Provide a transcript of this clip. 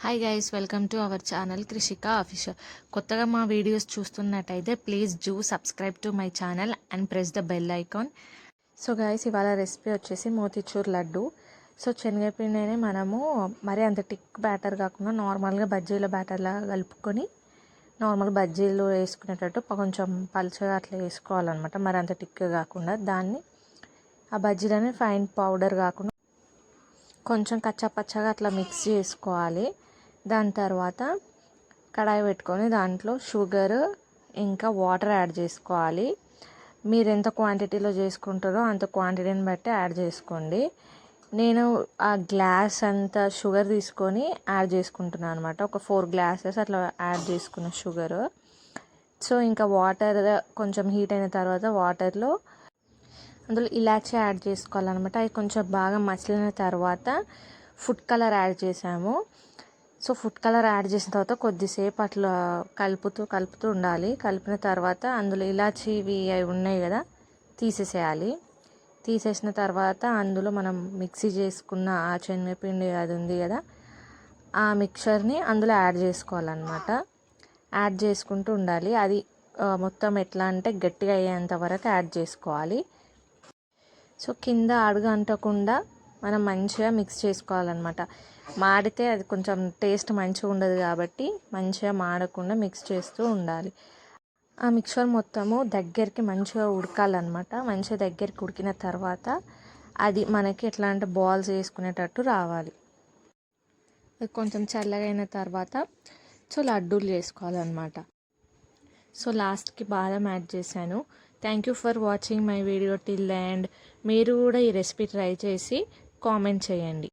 Hi guys, welcome to our channel Krishika official. కొత్తగా మా videos చూస్తున్నట్టయితే please do subscribe to my channel and press the bell icon. So guys, ఇవాళ recipe వచ్చేసి motichoor laddu. So శనగపిండిని మనము మరి అంత టిక్ బ్యాటర్ కాకుండా నార్మల్గా బజ్జీల బ్యాటర్లాగా కలుపుకొని నార్మల్ బజ్జీలు వేసుకునేటట్టు కొంచెం పలుచగా అట్లా వేసుకోవాలన్నమాట. మరి అంత టిక్ కాకుండా దాన్ని ఆ బజ్జీలని ఫైన్ పౌడర్ కాకుండా కొంచెం కచ్చాపచ్చగా అట్లా మిక్స్ చేసుకోవాలి. దాని తర్వాత కడాయి పెట్టుకొని దాంట్లో షుగర్ ఇంకా వాటర్ యాడ్ చేసుకోవాలి. మీరు ఎంత క్వాంటిటీలో చేసుకుంటారో అంత క్వాంటిటీని బట్టి యాడ్ చేసుకోండి. నేను ఆ గ్లాస్ అంత షుగర్ తీసుకొని యాడ్ చేసుకుంటున్నాను అనమాట. ఒక 4 గ్లాసెస్ అట్లా యాడ్ చేసుకున్న షుగర్. సో ఇంకా వాటర్ కొంచెం హీట్ అయిన తర్వాత వాటర్లో అందులో ఇలాచీ యాడ్ చేసుకోవాలన్నమాట. అది కొంచెం బాగా మసిలిన తర్వాత ఫుడ్ కలర్ యాడ్ చేసాము. సో ఫుడ్ కలర్ యాడ్ చేసిన తర్వాత కొద్దిసేపు అట్లా కలుపుతూ ఉండాలి. కలిపిన తర్వాత అందులో ఇలాచీవి అవి ఉన్నాయి కదా, తీసేసేయాలి. తీసేసిన తర్వాత అందులో మనం మిక్సీ చేసుకున్న ఆ శనగపిండి అది ఉంది కదా, ఆ మిక్చర్ని అందులో యాడ్ చేసుకోవాలన్నమాట. యాడ్ చేసుకుంటూ ఉండాలి. అది మొత్తం ఎట్లా అంటే గట్టిగా అయ్యేంత వరకు యాడ్ చేసుకోవాలి. సో కింద అడుగు అంటకుండా మనం మంచిగా మిక్స్ చేసుకోవాలన్నమాట. మాడితే అది కొంచెం టేస్ట్ మంచిగా ఉండదు కాబట్టి మంచిగా మాడకుండా మిక్స్ చేస్తూ ఉండాలి. ఆ మిక్చర్ మొత్తము దగ్గరికి మంచిగా ఉడకాలన్నమాట. మంచిగా దగ్గరికి ఉడికిన తర్వాత అది మనకి ఎట్లా అంటే బాల్స్ వేసుకునేటట్టు రావాలి. కొంచెం చల్లగా అయిన తర్వాత సో లడ్డూలు చేసుకోవాలన్నమాట. సో లాస్ట్కి బాదం యాడ్ చేశాను. Thank you for watching my video till end. మీరు కూడా ఈ రెసిపీ ట్రై చేసి కామెంట్ చేయండి.